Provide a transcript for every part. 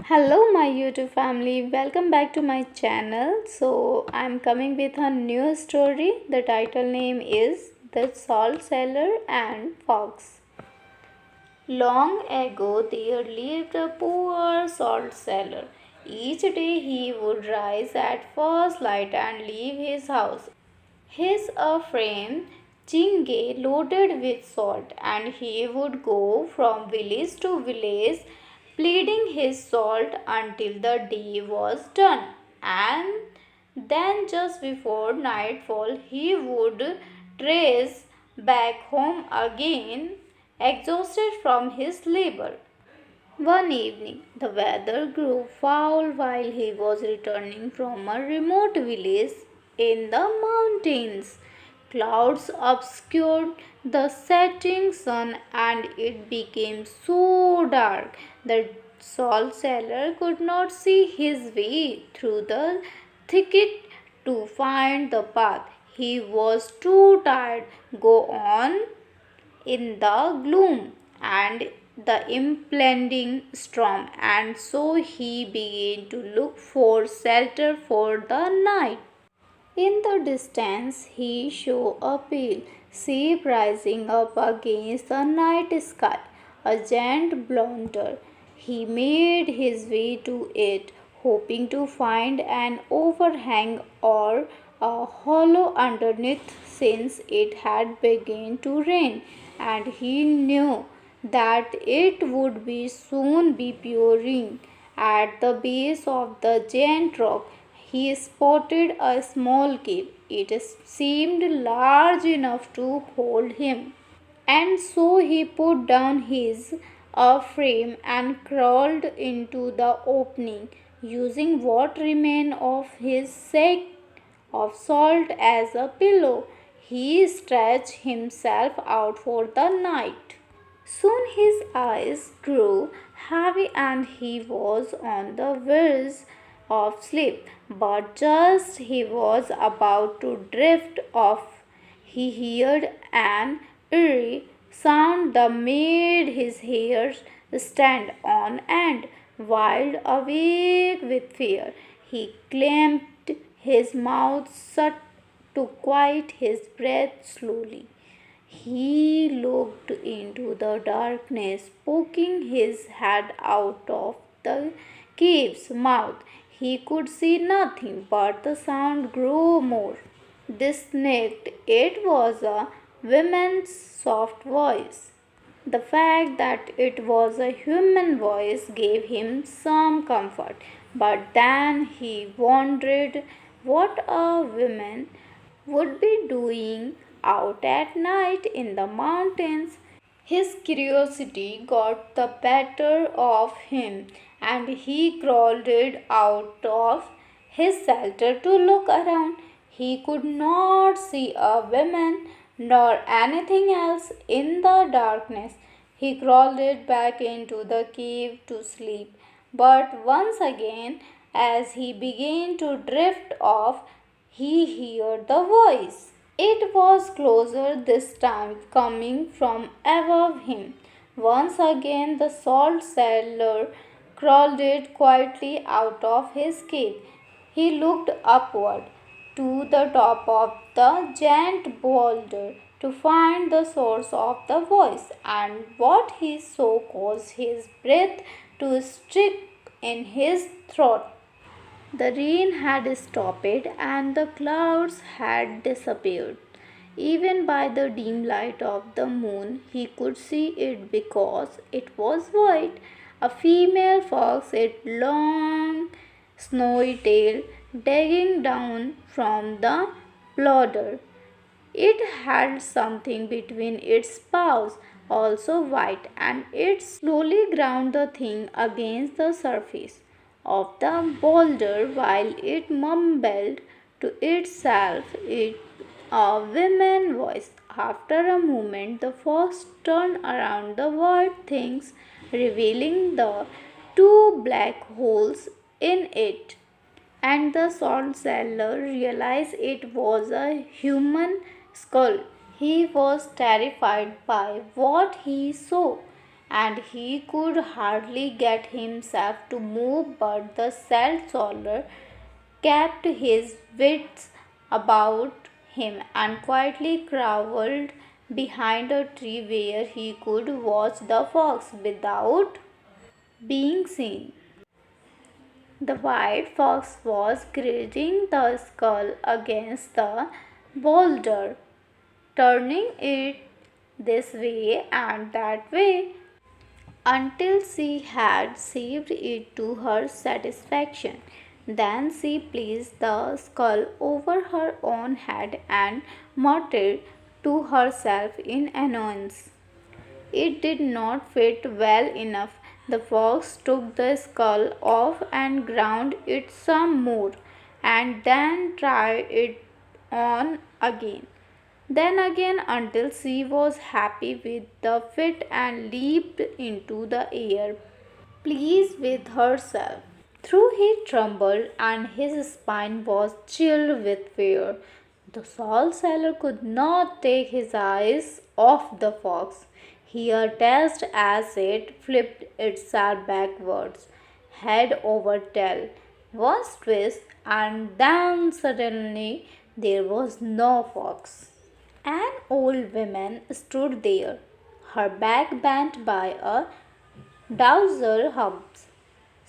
Hello, my YouTube family. Welcome back to my channel. So, I'm coming with a new story. The title name is The Salt Cellar and Fox. Long ago, there lived a poor salt seller. Each day he would rise at first light and leave his house. His frame chinge loaded with salt, and he would go from village to village, pleading his salt until the day was done. And then, just before nightfall, he would trace back home again, exhausted from his labor. One evening, the weather grew foul while he was returning from a remote village in the mountains. Clouds obscured the setting sun and it became so dark that salt seller could not see his way through the thicket to find the path. He was too tired to go on in the gloom and the impending storm, and so he began to look for shelter for the night. In the distance, he saw a pale shape rising up against the night sky, a giant boulder. He made his way to it, hoping to find an overhang or a hollow underneath, since it had begun to rain, and he knew that it would be soon be pouring. At the base of the giant rock, he spotted a small cave. It seemed large enough to hold him, and so he put down his frame and crawled into the opening, using what remained of his sack of salt as a pillow. He stretched himself out for the night. Soon his eyes grew heavy and he was on the verge of sleep. But just he was about to drift off, he heard an eerie sound that made his hair stand on end. Wide awake with fear, he clamped his mouth shut to quiet his breath slowly. He looked into the darkness, poking his head out of the cave's mouth. He could see nothing, but the sound grew more distinct. It was a woman's soft voice. The fact that it was a human voice gave him some comfort, but then he wondered what a woman would be doing out at night in the mountains. His curiosity got the better of him, and he crawled out of his shelter to look around. He could not see a woman nor anything else in the darkness. He crawled back into the cave to sleep, but once again, as he began to drift off, he heard the voice. It was closer this time, coming from above him. Once again, the salt cellar crawled quietly out of his cave. He looked upward to the top of the giant boulder to find the source of the voice, and what he saw caused his breath to stick in his throat. The rain had stopped and the clouds had disappeared. Even by the dim light of the moon, he could see it because it was white. A female fox, its long, snowy tail dragging down from the plodder. It had something between its paws, also white, and it slowly ground the thing against the surface of the boulder while it mumbled to itself in a woman's voice. After a moment, the fox turned around the white things, revealing the two black holes in it, and the salt seller realized it was a human skull. He was terrified by what he saw, and he could hardly get himself to move, but the sad soldier kept his wits about him and quietly crawled behind a tree where he could watch the fox without being seen. The white fox was grating the skull against the boulder, turning it this way and that way until she had saved it to her satisfaction. Then she placed the skull over her own head and muttered to herself in annoyance. It did not fit well enough. The fox took the skull off and ground it some more, and then tried it on again. Then again until she was happy with the fit and leaped into the air, pleased with herself. Though he trembled and his spine was chilled with fear, the salt cellar could not take his eyes off the fox. He attached as it flipped itself backwards, head over tail. One twist, and then suddenly there was no fox. An old woman stood there, her back bent by a dozen humps.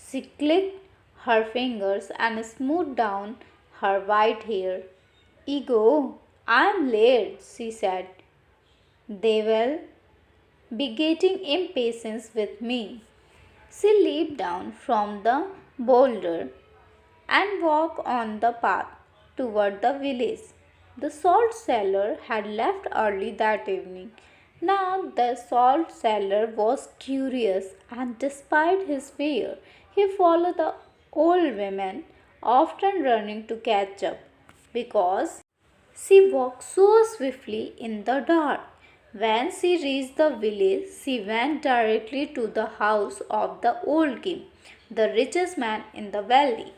She clicked her fingers and smoothed down her white hair. Ego, I'm late, she said. They will be getting impatient with me. She leaped down from the boulder and walked on the path toward the village. The salt seller had left early that evening. Now the salt seller was curious, and despite his fear, he followed the old woman, often running to catch up, because she walked so swiftly in the dark. When she reached the village, she went directly to the house of the old king, the richest man in the valley.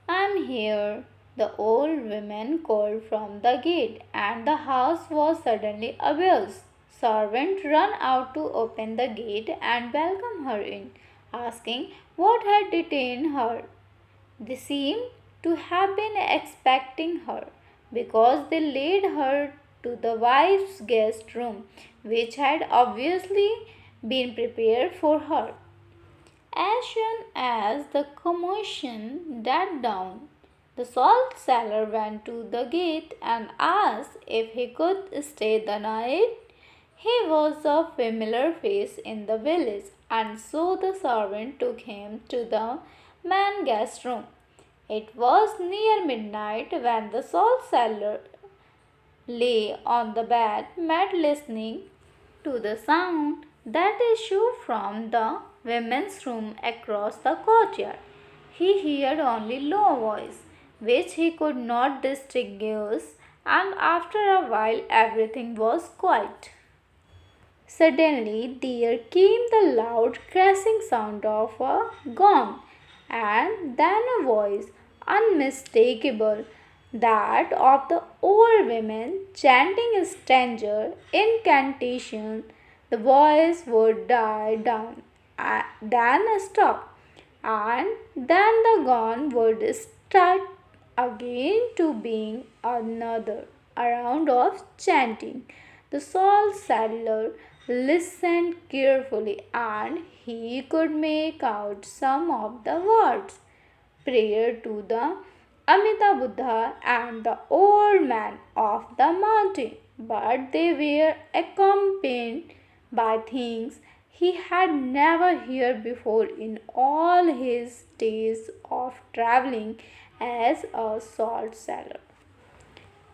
I'm here, the old woman called from the gate, and the house was suddenly abuzz. Servant ran out to open the gate and welcome her in, asking what had detained her. They seemed to have been expecting her, because they led her to the wife's guest room, which had obviously been prepared for her. As soon as the commotion died down, the salt seller went to the gate and asked if he could stay the night. He was a familiar face in the village, and so the servant took him to the main guest room. It was near midnight when the salt seller lay on the bed, mad listening to the sound that issued from the women's room across the courtyard. He heard only low voice, which he could not distinguish, and after a while everything was quiet. Suddenly there came the loud crashing sound of a gong, and then a voice, unmistakable, that of the old woman chanting a stranger incantation. The voice would die down, then stop, and then the gong would start again to being another round of chanting. The salt seller listened carefully, and he could make out some of the words. Prayer to the Amita Buddha and the old man of the mountain, but they were accompanied by things he had never heard before in all his days of traveling as a salt seller.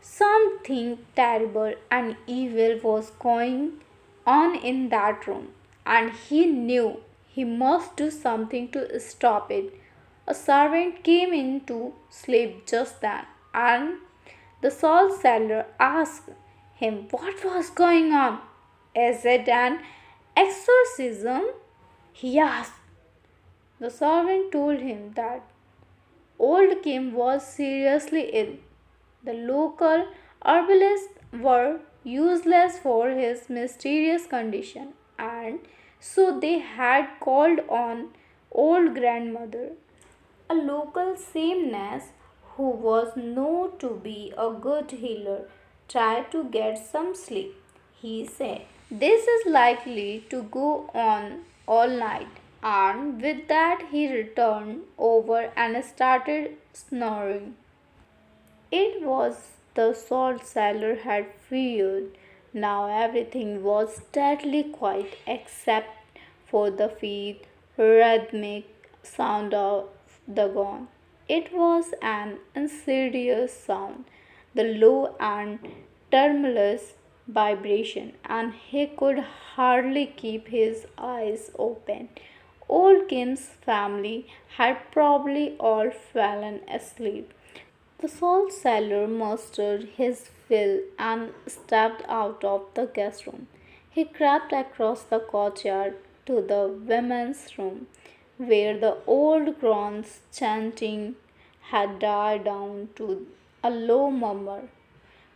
Something terrible and evil was going on in that room, and he knew he must do something to stop it. A servant came in to sleep just then, and the salt seller asked him what was going on. Is it an exorcism? He asked. The servant told him that old Kim was seriously ill. The local herbalists were useless for his mysterious condition, and so they had called on old grandmother, a local sameness who was known to be a good healer. Try to get some sleep, he said. This is likely to go on all night. And with that, he returned over and started snoring. It was the salt cellar had feared. Now everything was deadly quiet except for the faint, rhythmic sound of the gong. It was an insidious sound, the low and tremulous vibration, and he could hardly keep his eyes open. Old Kim's family had probably all fallen asleep. The salt seller mustered his fill and stepped out of the guest room. He crept across the courtyard to the women's room, where the old groans chanting had died down to a low murmur.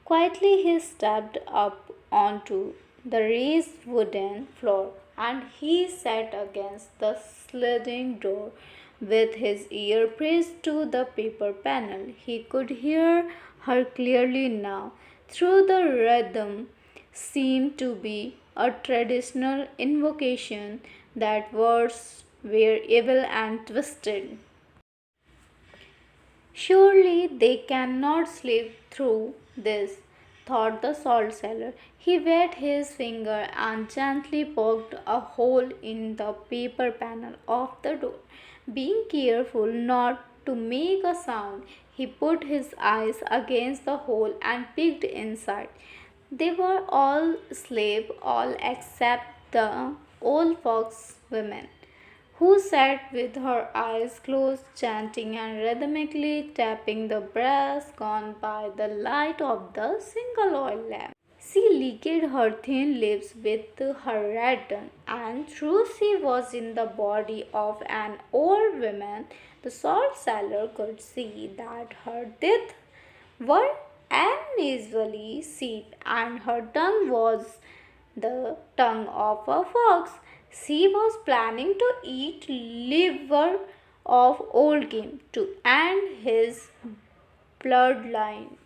Quietly he stepped up onto the raised wooden floor and he sat against the sliding door with his ear pressed to the paper panel. He could hear her clearly now. Through the rhythm seemed to be a traditional invocation that words were evil and twisted. Surely they cannot sleep through this, thought the salt seller. He wet his finger and gently poked a hole in the paper panel of the door. Being careful not to make a sound, he put his eyes against the hole and peeked inside. They were all asleep, all except the old fox women, who sat with her eyes closed, chanting and rhythmically tapping the brass gone by the light of the single oil lamp. She licked her thin lips with her red tongue, and though she was in the body of an old woman, the salt seller could see that her teeth were unusually sharp, and her tongue was the tongue of a fox. She was planning to eat liver of old game to end his bloodline.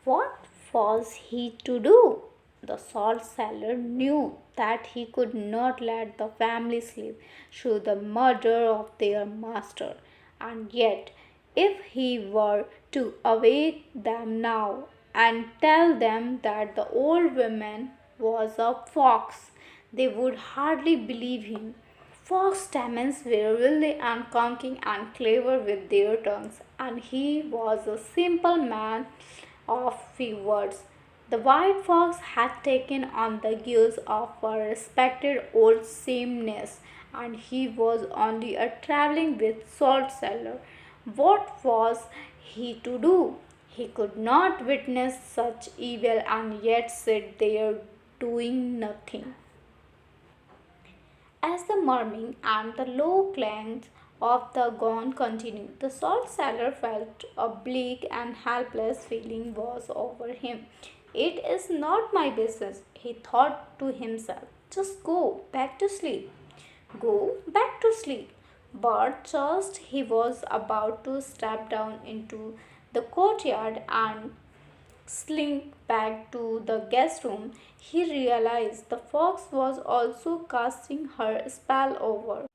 What was he to do? The salt seller knew that he could not let the family sleep through the murder of their master, and yet, if he were to awake them now and tell them that the old woman was a fox, they would hardly believe him. Fox stamens were wily and cunning and clever with their tongues, and he was a simple man of few words. The white fox had taken on the guise of a respected old sameness, and he was only a traveling with salt cellar. What was he to do? He could not witness such evil and yet sit there doing nothing. As the murmuring and the low clang of the gong continued, the salt seller felt a bleak and helpless feeling was over him. It is not my business, he thought to himself. Just go back to sleep. Go back to sleep. But just he was about to step down into the courtyard and slink back to the guest room, he realized the fox was also casting her spell over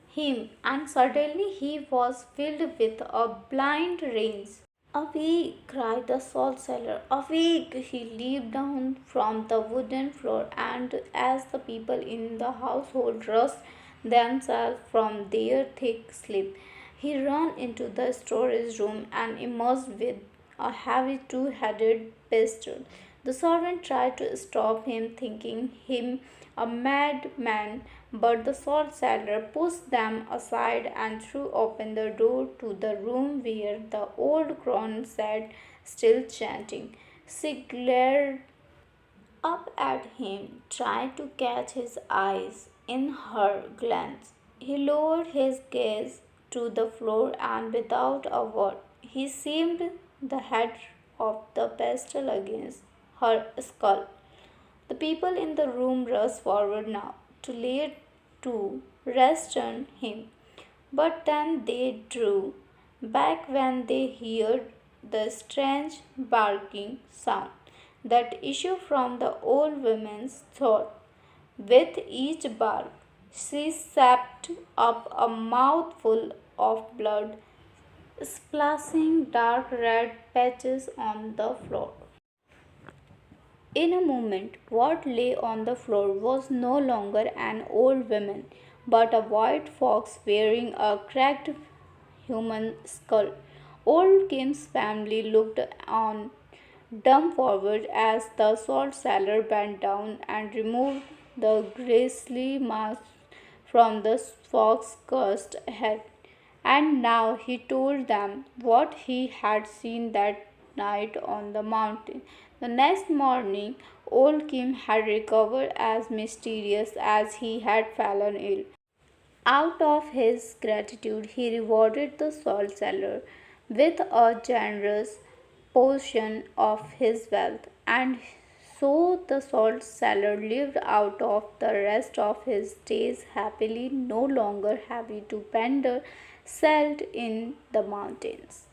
him, and suddenly he was filled with a blind rage. Awake! Cried the salt seller. Awake! He leaped down from the wooden floor, and as the people in the household roused themselves from their thick sleep, he ran into the storage room and emerged with a heavy two-headed pistol. The servant tried to stop him, thinking him a madman, but the salt seller pushed them aside and threw open the door to the room where the old crone sat, still chanting. She glared up at him, trying to catch his eyes in her glance. He lowered his gaze to the floor and without a word, he seemed the head of the pistol against her skull. The people in the room rushed forward now to lay to rest on him, but then they drew back when they heard the strange barking sound that issued from the old woman's throat. With each bark, she sapped up a mouthful of blood, splashing dark red patches on the floor. In a moment, what lay on the floor was no longer an old woman, but a white fox wearing a cracked human skull. Old Kim's family looked on, dumbfounded, as the salt cellar bent down and removed the grisly mask from the fox's cursed head. And now he told them what he had seen that night on the mountain. The next morning, old Kim had recovered as mysterious as he had fallen ill. Out of his gratitude, he rewarded the salt seller with a generous portion of his wealth, and so the salt seller lived out of the rest of his days happily, no longer having to wander salt in the mountains.